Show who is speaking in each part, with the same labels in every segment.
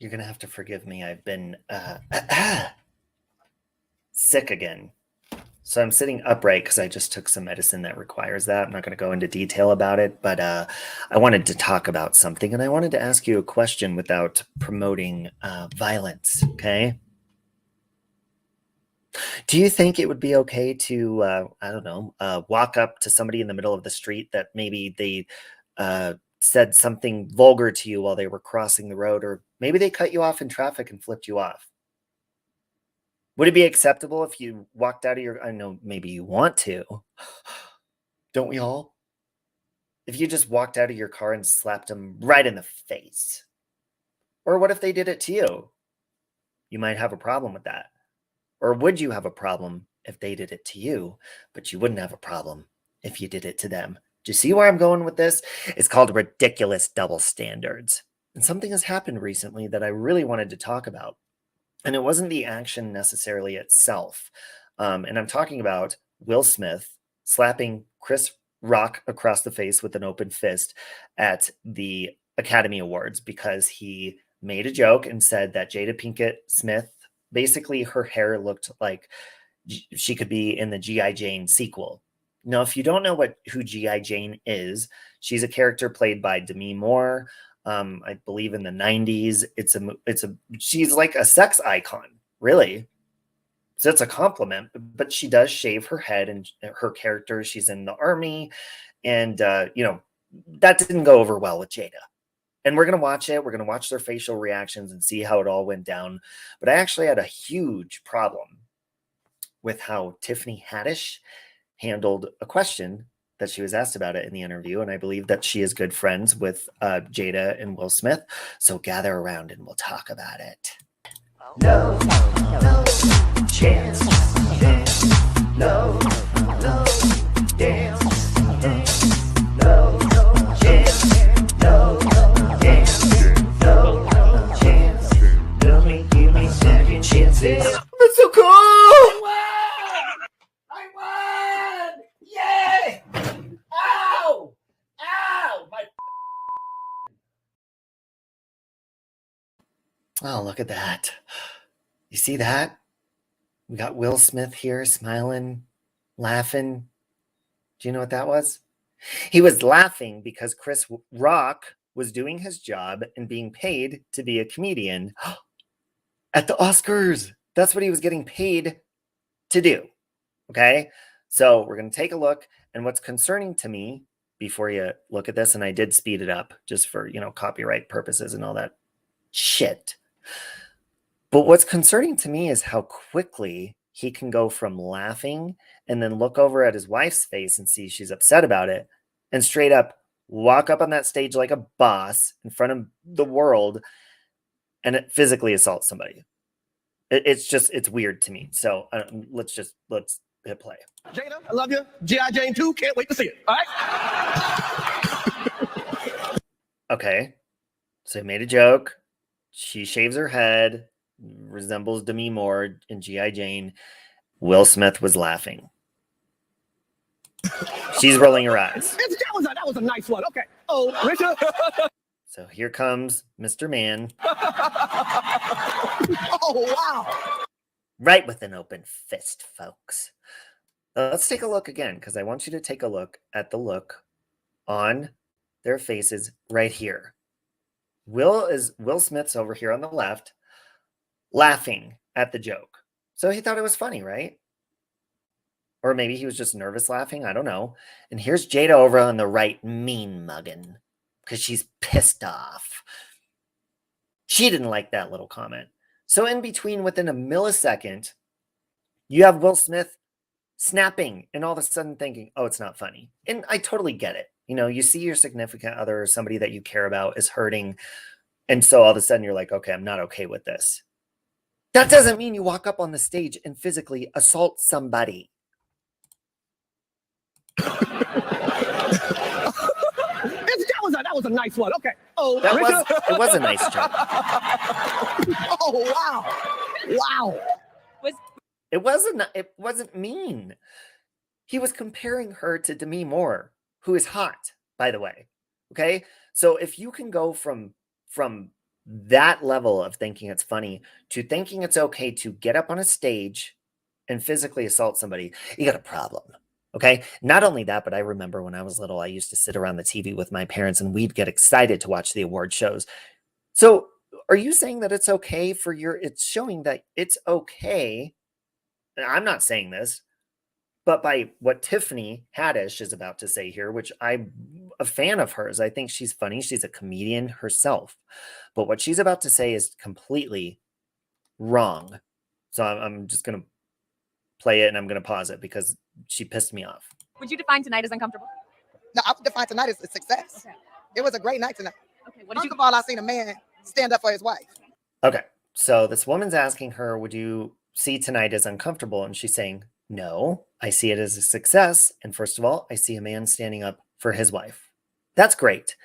Speaker 1: You're going to have to forgive me. I've been sick again. So I'm sitting upright because I just took some medicine that requires that. I'm not going to go into detail about it, but I wanted to talk about something, and I wanted to ask you a question without promoting violence, okay? Do you think it would be okay to, I don't know, walk up to somebody in the middle of the street that maybe they said something vulgar to you while they were crossing the road, or maybe they cut you off in traffic and flipped you off? Would it be acceptable if you walked out of your, I know maybe you want to, don't we all? If you just walked out of your car and slapped them right in the face? Or what if they did it to you? You might have a problem with that. Or would you have a problem if they did it to you, but you wouldn't have a problem if you did it to them? Do you see where I'm going with this? It's called ridiculous double standards. And something has happened recently that I really wanted to talk about. And it wasn't the action necessarily itself. And I'm talking about Will Smith slapping Chris Rock across the face with an open fist at the Academy Awards because he made a joke and said that Jada Pinkett Smith, basically her hair looked like she could be in the G.I. Jane sequel. Now, if you don't know who G.I. Jane is, she's a character played by Demi Moore. I believe in the 90s. She's like a sex icon, really. So it's a compliment, but she does shave her head, and her character, she's in the army. And, that didn't go over well with Jada. And we're going to watch it. We're going to watch their facial reactions and see how it all went down. But I actually had a huge problem with how Tiffany Haddish handled a question that she was asked about it in the interview. And I believe that she is good friends with Jada and Will Smith. So gather around and we'll talk about it. No chance, no dance, no chance, no dance, no chance. Give me second chances. That's so cool! I won! Yay! Ow! Ow! Oh, look at that. You see that? We got Will Smith here smiling, laughing. Do you know what that was? He was laughing because Chris Rock was doing his job and being paid to be a comedian at the Oscars. That's what he was getting paid to do. Okay? So we're going to take a look. And what's concerning to me before you look at this, and I did speed it up just for, copyright purposes and all that shit. But what's concerning to me is how quickly he can go from laughing and then look over at his wife's face and see she's upset about it and straight up walk up on that stage like a boss in front of the world and physically assault somebody. It's weird to me. So let's hit play.
Speaker 2: Jada, I love you. G.I. Jane 2, can't wait to see it. All right?
Speaker 1: Okay. So he made a joke. She shaves her head, resembles Demi Moore in G.I. Jane. Will Smith was laughing. She's rolling her eyes.
Speaker 2: That was a nice one. Okay. Oh, Richard.
Speaker 1: So here comes Mr. Man.
Speaker 2: Oh, wow.
Speaker 1: Right with an open fist, folks. Let's take a look again, because I want you to take a look at the look on their faces right here. Will Smith's over here on the left, laughing at the joke. So he thought it was funny, right? Or maybe he was just nervous laughing. I don't know. And here's Jada over on the right, mean mugging, because she's pissed off. She didn't like that little comment. So in between, within a millisecond, you have Will Smith snapping and all of a sudden thinking, oh, it's not funny. And I totally get it. You see your significant other or somebody that you care about is hurting. And so all of a sudden you're like, okay, I'm not okay with this. That doesn't mean you walk up on the stage and physically assault somebody.
Speaker 2: That was a nice one. Okay. Oh,
Speaker 1: it was a nice joke.
Speaker 2: Oh, wow. Wow.
Speaker 1: It wasn't mean. He was comparing her to Demi Moore, who is hot, by the way. Okay? So if you can go from that level of thinking it's funny to thinking it's okay to get up on a stage and physically assault somebody, you got a problem. Okay. Not only that, but I remember when I was little, I used to sit around the TV with my parents and we'd get excited to watch the award shows. So are you saying that it's okay for it's showing that it's okay? And I'm not saying this, but by what Tiffany Haddish is about to say here, which I'm a fan of hers, I think she's funny. She's a comedian herself. But what she's about to say is completely wrong. So I'm just going to play it and I'm going to pause it because she pissed me off.
Speaker 3: Would you define tonight as uncomfortable?
Speaker 4: No, I would define tonight as a success.
Speaker 3: Okay.
Speaker 4: It was a great night tonight.
Speaker 3: Okay. What did
Speaker 4: First
Speaker 3: you?
Speaker 4: of all, I seen a man stand up for his wife.
Speaker 1: Okay. So this woman's asking her, would you see tonight as uncomfortable? And she's saying, no, I see it as a success. And first of all, I see a man standing up for his wife. That's great.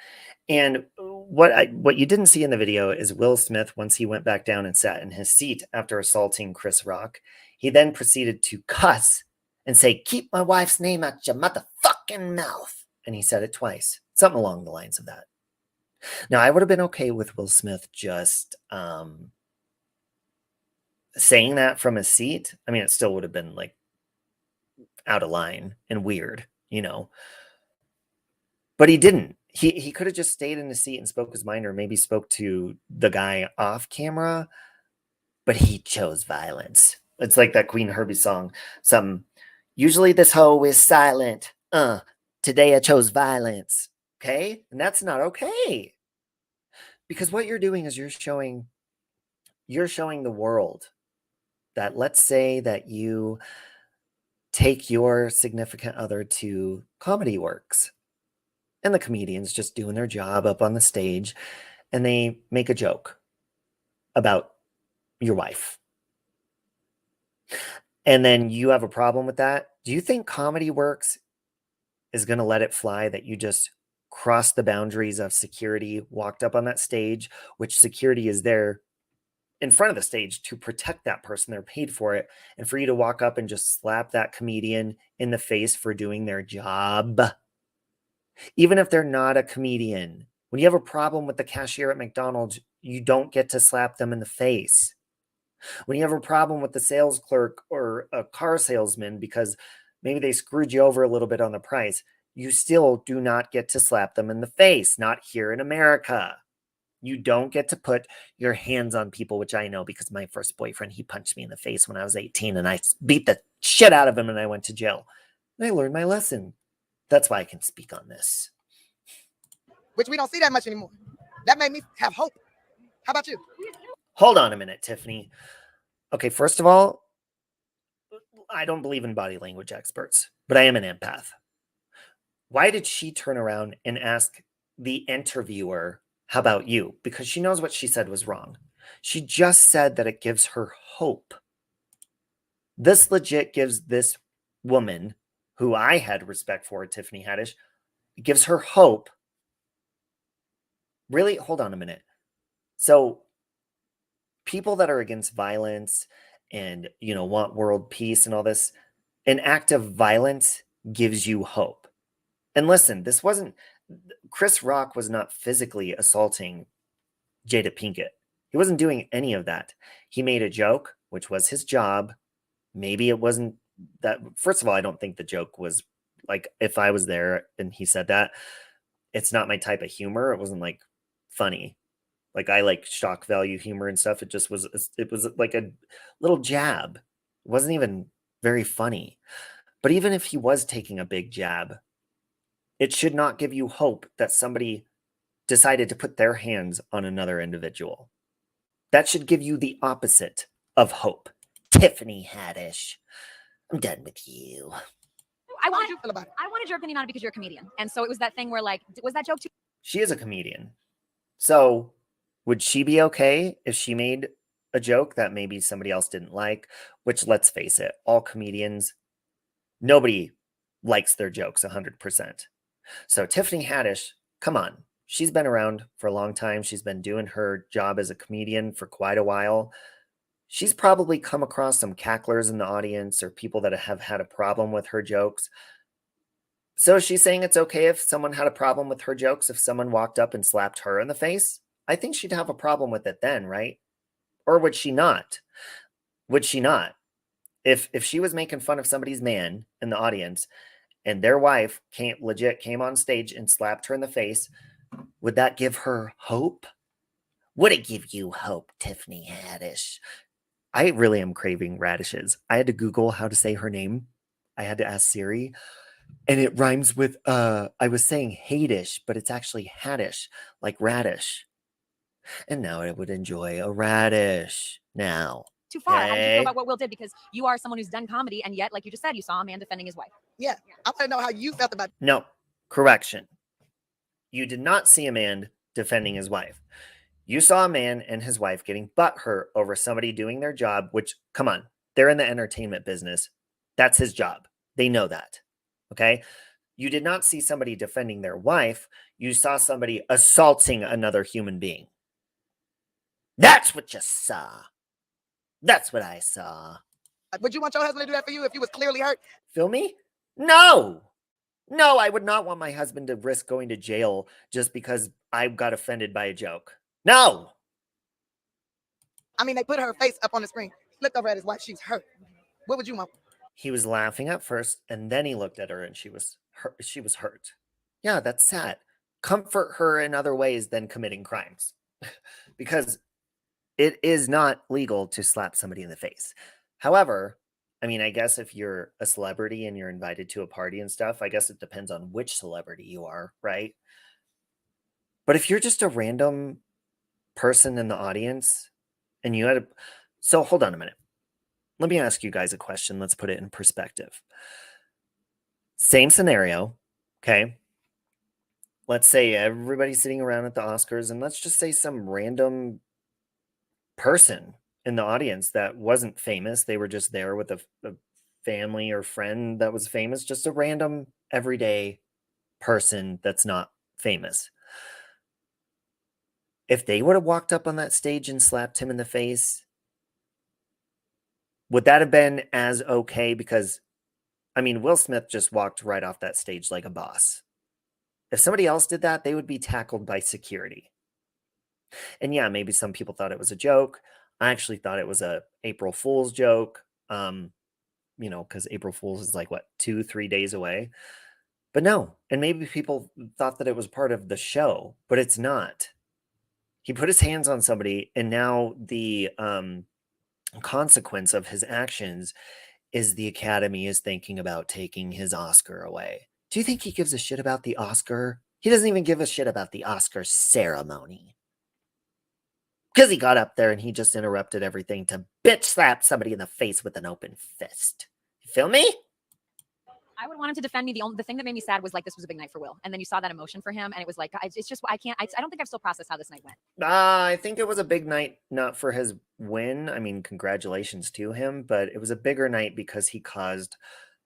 Speaker 1: And what you didn't see in the video is Will Smith, once he went back down and sat in his seat after assaulting Chris Rock, he then proceeded to cuss and say, keep my wife's name out your motherfucking mouth. And he said it twice, something along the lines of that. Now, I would have been okay with Will Smith just saying that from his seat. I mean, it still would have been like out of line and weird, you know. But he didn't. He could have just stayed in his seat and spoke his mind, or maybe spoke to the guy off camera. But he chose violence. It's like that Queen Herbie song. Usually this hoe is silent. Today I chose violence. Okay? And that's not okay. Because what you're doing is you're showing the world that, let's say that you take your significant other to Comedy Works and the comedian's just doing their job up on the stage and they make a joke about your wife. And then you have a problem with that. Do you think Comedy Works is going to let it fly that you just crossed the boundaries of security, walked up on that stage, which security is there in front of the stage to protect that person? They're paid for it. And for you to walk up and just slap that comedian in the face for doing their job, even if they're not a comedian. When you have a problem with the cashier at McDonald's, you don't get to slap them in the face. When you have a problem with the sales clerk or a car salesman because maybe they screwed you over a little bit on the price, you still do not get to slap them in the face. Not here in America. You don't get to put your hands on people, which I know because my first boyfriend, he punched me in the face when I was 18 and I beat the shit out of him and I went to jail. And I learned my lesson. That's why I can speak on this.
Speaker 4: Which we don't see that much anymore. That made me have hope. How about you?
Speaker 1: Hold on a minute, Tiffany. Okay, first of all, I don't believe in body language experts, but I am an empath. Why did she turn around and ask the interviewer, how about you? Because she knows what she said was wrong. She just said that it gives her hope. This legit gives this woman, who I had respect for, Tiffany Haddish, it gives her hope. Really? Hold on a minute. So people that are against violence and, you know, want world peace and all this, an act of violence gives you hope. And listen, Chris Rock was not physically assaulting Jada Pinkett. He wasn't doing any of that. He made a joke, which was his job. Maybe it wasn't that. First of all, I don't think the joke was like, if I was there and he said that, it's not my type of humor. It wasn't like funny. Like I like shock value humor and stuff. It was like a little jab. It wasn't even very funny. But even if he was taking a big jab, it should not give you hope that somebody decided to put their hands on another individual. That should give you the opposite of hope. Tiffany Haddish, I'm done with you.
Speaker 3: I
Speaker 4: How did you feel about it?
Speaker 3: wanted your opinion on it because you're a comedian. And so it was that thing where, like, was that joke too?
Speaker 1: She is a comedian. So would she be okay if she made a joke that maybe somebody else didn't like? Which, let's face it, all comedians, nobody likes their jokes 100%. So Tiffany Haddish, come on. She's been around for a long time. She's been doing her job as a comedian for quite a while. She's probably come across some cacklers in the audience or people that have had a problem with her jokes. So she's saying it's okay if someone had a problem with her jokes, if someone walked up and slapped her in the face? I think she'd have a problem with it then, right? Or would she not? Would she not? If she was making fun of somebody's man in the audience and their wife came on stage and slapped her in the face, would that give her hope? Would it give you hope, Tiffany Haddish? I really am craving radishes. I had to Google how to say her name. I had to ask Siri, and it rhymes with I was saying Hadish, but it's actually Haddish, like radish. And now I would enjoy a radish now.
Speaker 3: Too far. How did you
Speaker 1: Okay?
Speaker 3: feel about what Will did? Because you are someone who's done comedy, and yet, like you just said, you saw a man defending his wife.
Speaker 4: Yeah. I want to know how you felt about
Speaker 1: No, correction. You did not see a man defending his wife. You saw a man and his wife getting butthurt over somebody doing their job, which, come on, they're in the entertainment business. That's his job. They know that. Okay? You did not see somebody defending their wife. You saw somebody assaulting another human being. That's what you saw. That's what I saw.
Speaker 4: Would you want your husband to do that for you if you was clearly hurt?
Speaker 1: Feel me? No. No, I would not want my husband to risk going to jail just because I got offended by a joke. No.
Speaker 4: I mean, they put her face up on the screen. He looked over at his wife. She's hurt. What would you want?
Speaker 1: He was laughing at first, and then he looked at her and she was hurt. Yeah, that's sad. Comfort her in other ways than committing crimes. Because it is not legal to slap somebody in the face. However, I mean, I guess if you're a celebrity and you're invited to a party and stuff, I guess it depends on which celebrity you are, right? But if you're just a random person in the audience and you had a... So hold on a minute. Let me ask you guys a question. Let's put it in perspective. Same scenario, okay? Let's say everybody's sitting around at the Oscars, and let's just say some random person in the audience that wasn't famous. They were just there with a family or friend that was famous, just a random everyday person that's not famous. If they would have walked up on that stage and slapped him in the face, would that have been as okay? Because, I mean, Will Smith just walked right off that stage like a boss. If somebody else did that, they would be tackled by security. And yeah, maybe some people thought it was a joke. I actually thought it was a April Fool's joke. Because April Fool's is like, what, 2-3 days away? But no. And maybe people thought that it was part of the show, but it's not. He put his hands on somebody, and now the consequence of his actions is the Academy is thinking about taking his Oscar away. Do you think he gives a shit about the Oscar? He doesn't even give a shit about the Oscar ceremony. Because he got up there and he just interrupted everything to bitch slap somebody in the face with an open fist. You feel me?
Speaker 3: I would want him to defend me. The thing that made me sad was like this was a big night for Will, and then you saw that emotion for him, and it was like it's just I can't. I don't think I've still processed how this night went.
Speaker 1: I think it was a big night, not for his win. I mean, congratulations to him, but it was a bigger night because he caused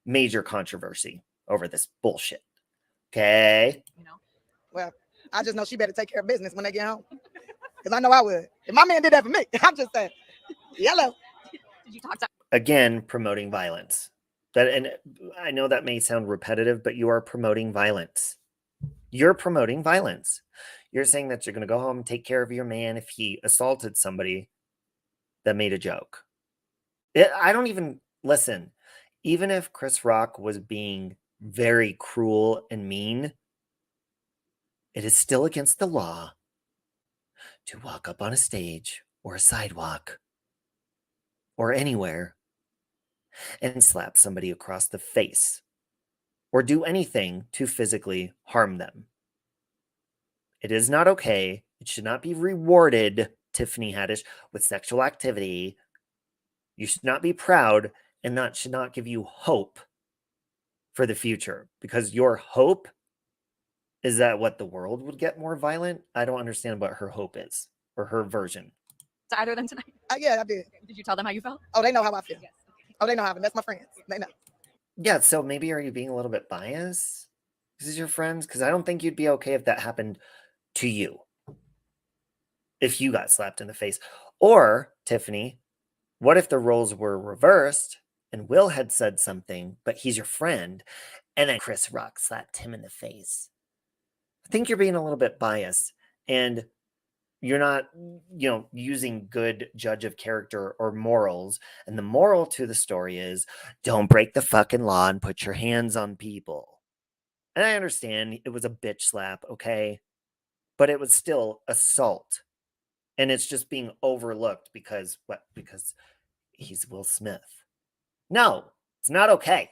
Speaker 1: major controversy over this bullshit. Okay.
Speaker 3: You know.
Speaker 4: Well, I just know she better take care of business when they get home. Because I know I would. If my man did that for me, I'm just saying, yellow.
Speaker 3: Did you talk to?
Speaker 1: Again, promoting violence. And I know that may sound repetitive, but you are promoting violence. You're promoting violence. You're saying that you're going to go home and take care of your man if he assaulted somebody that made a joke. I don't even... Listen, even if Chris Rock was being very cruel and mean, it is still against the law to walk up on a stage or a sidewalk or anywhere and slap somebody across the face or do anything to physically harm them. It is not okay. It should not be rewarded, Tiffany Haddish, with sexual activity. You should not be proud, and that should not give you hope for the future, because your hope is that what, the world would get more violent? I don't understand what her hope is, or her version.
Speaker 3: To either of them tonight?
Speaker 4: Yeah, I did.
Speaker 3: Did you tell them how you felt?
Speaker 4: Oh, they know how I feel.
Speaker 3: Yes.
Speaker 4: Oh, they know how I feel. That's my friends. They know.
Speaker 1: Yeah, so maybe are you being a little bit biased? This is your friends? Because I don't think you'd be okay if that happened to you. If you got slapped in the face. Or, Tiffany, what if the roles were reversed and Will had said something, but he's your friend, and then Chris Rock slapped him in the face? I think you're being a little bit biased. And You're not, using good judge of character or morals. And the moral to the story is don't break the fucking law and put your hands on people. And I understand it was a bitch slap, okay? But it was still assault. And it's just being overlooked because what? Because he's Will Smith. No, it's not okay.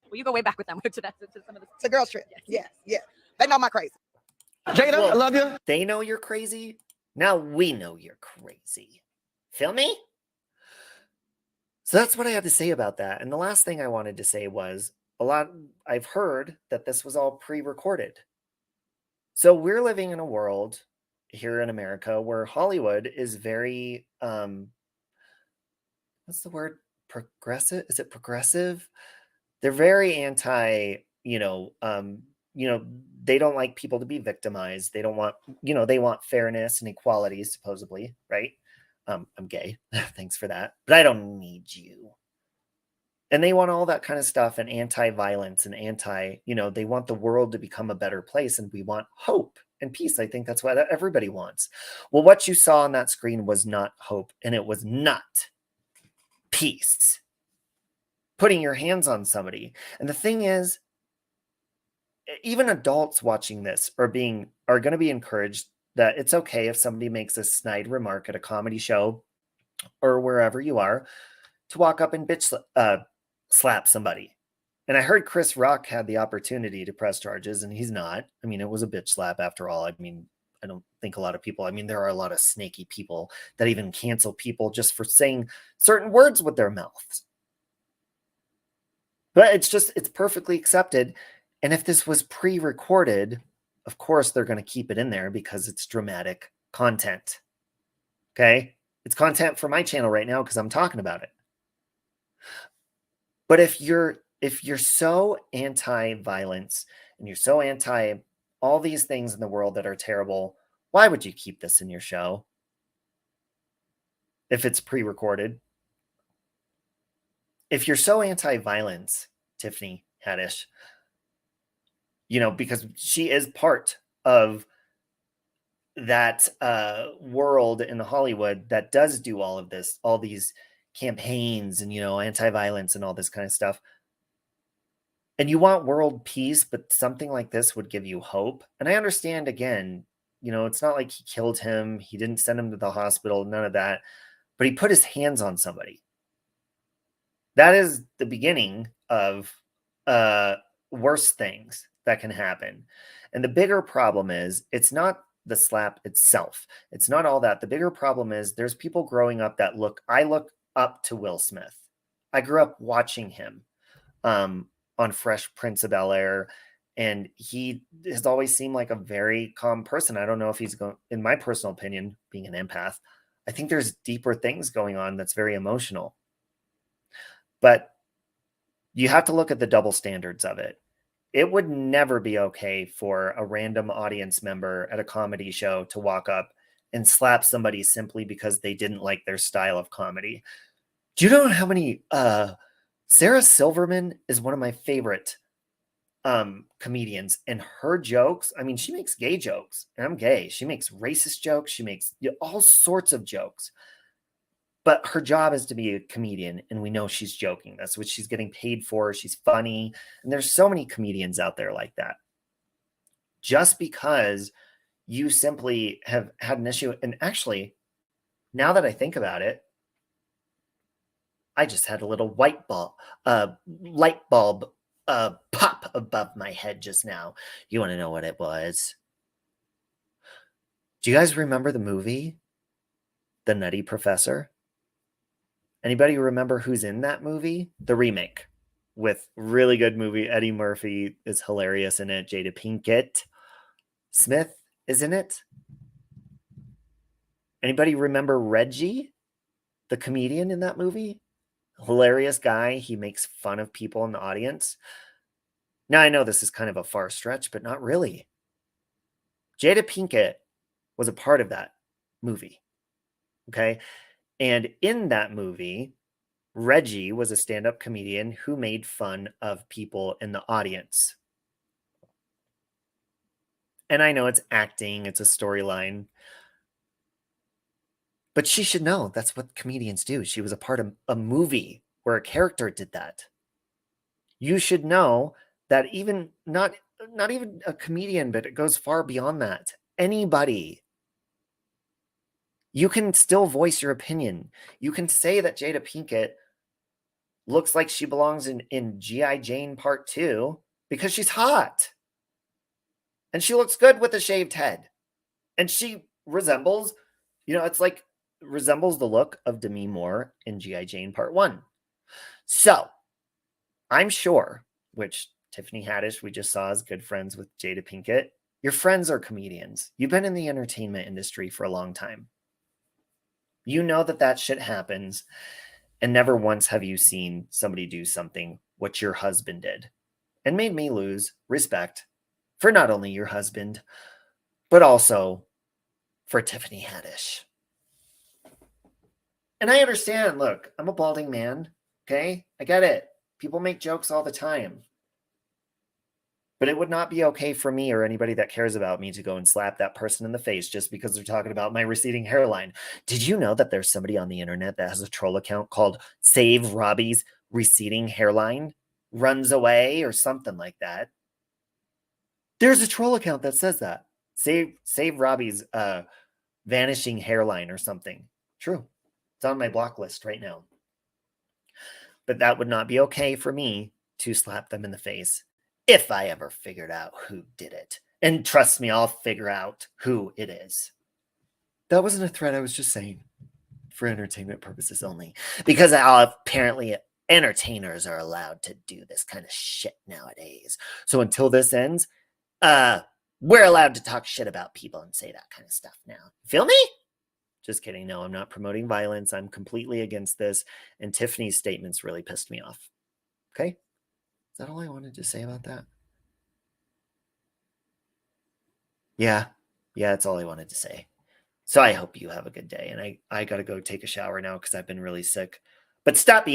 Speaker 3: Will you go way back with them to some of the
Speaker 4: It's a girl's trip. Yeah, yeah. They know my crazy.
Speaker 2: Jada,
Speaker 1: Well,
Speaker 2: I love you.
Speaker 1: They know you're crazy. Now we know you're crazy. Feel me? So that's what I had to say about that. And the last thing I wanted to say was I've heard that this was all pre-recorded. So we're living in a world here in America where Hollywood is very what's the word? Progressive? Is it progressive? They're very anti, they don't like people to be victimized. They don't want, they want fairness and equality, supposedly, right? I'm gay. Thanks for that. But I don't need you. And they want all that kind of stuff and anti-violence and they want the world to become a better place. And we want hope and peace. I think that's what everybody wants. Well, what you saw on that screen was not hope, and it was not peace. Putting your hands on somebody. And the thing is, even adults watching this are going to be encouraged that it's okay if somebody makes a snide remark at a comedy show or wherever you are to walk up and slap somebody. And I heard Chris Rock had the opportunity to press charges, and he's not. I mean, it was a bitch slap after all. I mean, I don't think a lot of people, there are a lot of snaky people that even cancel people just for saying certain words with their mouths. But it's perfectly accepted. And if this was pre-recorded, of course, they're going to keep it in there because it's dramatic content. Okay? It's content for my channel right now because I'm talking about it. But if you're so anti-violence and you're so anti all these things in the world that are terrible, why would you keep this in your show if it's pre-recorded? If you're so anti-violence, Tiffany Haddish, because she is part of that world in Hollywood that does do all of this, all these campaigns and, anti-violence and all this kind of stuff. And you want world peace, but something like this would give you hope. And I understand, again, it's not like he killed him. He didn't send him to the hospital, none of that. But he put his hands on somebody. That is the beginning of worse things that can happen. And the bigger problem is it's not the slap itself. It's not all that. The bigger problem is there's people growing up that I look up to Will Smith. I grew up watching him on Fresh Prince of Bel-Air, and he has always seemed like a very calm person. I don't know if he's going, in my personal opinion, being an empath, I think there's deeper things going on that's very emotional. But you have to look at the double standards of it. It would never be okay for a random audience member at a comedy show to walk up and slap somebody simply because they didn't like their style of comedy. Do you know how many Sarah Silverman is one of my favorite comedians, and her jokes, she makes gay jokes, and I'm gay. She makes racist jokes. She makes all sorts of jokes. But her job is to be a comedian, and we know she's joking. That's what she's getting paid for. She's funny. And there's so many comedians out there like that. Just because you simply have had an issue, and actually, now that I think about it, I just had a little light bulb pop above my head just now. You want to know what it was? Do you guys remember the movie, The Nutty Professor? Anybody remember who's in that movie? The remake with really good movie. Eddie Murphy is hilarious in it. Jada Pinkett Smith is in it. Anybody remember Reggie, the comedian in that movie? Hilarious guy. He makes fun of people in the audience. Now, I know this is kind of a far stretch, but not really. Jada Pinkett was a part of that movie. Okay. And in that movie, Reggie was a stand-up comedian who made fun of people in the audience. And I know it's acting, it's a storyline, But she should know that's what comedians do. She was a part of a movie where a character did that. You should know that even not even a comedian, but it goes far beyond that. Anybody. You can still voice your opinion. You can say that Jada Pinkett looks like she belongs in G.I. Jane Part 2 because she's hot. And she looks good with a shaved head. And she resembles, it's like resembles the look of Demi Moore in G.I. Jane Part 1. So, I'm sure, which Tiffany Haddish we just saw is good friends with Jada Pinkett. Your friends are comedians. You've been in the entertainment industry for a long time. You know that shit happens, and never once have you seen somebody do something what your husband did and made me lose respect for not only your husband, but also for Tiffany Haddish. And I understand, look, I'm a balding man, okay? I get it. People make jokes all the time. But it would not be okay for me or anybody that cares about me to go and slap that person in the face just because they're talking about my receding hairline. Did you know that there's somebody on the internet that has a troll account called Save Robbie's Receding Hairline Runs Away or something like that? There's a troll account that says that. Save Robbie's vanishing hairline or something. True. It's on my block list right now. But that would not be okay for me to slap them in the face if I ever figured out who did it. And trust me, I'll figure out who it is. That wasn't a threat. I was just saying for entertainment purposes only. Because apparently entertainers are allowed to do this kind of shit nowadays. So until this ends, we're allowed to talk shit about people and say that kind of stuff now. Feel me? Just kidding. No, I'm not promoting violence. I'm completely against this. And Tiffany's statements really pissed me off. Okay? Is that all I wanted to say about that? Yeah, that's all I wanted to say. So I hope you have a good day. And I got to go take a shower now because I've been really sick. But stop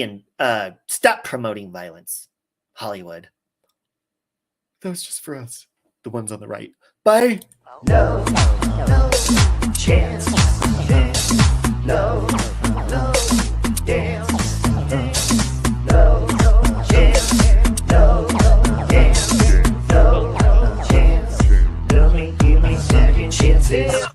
Speaker 1: promoting violence, Hollywood. That was just for us, the ones on the right. Bye.
Speaker 5: No chance. No dance. No chance. No dance. No chance. Give me second chances.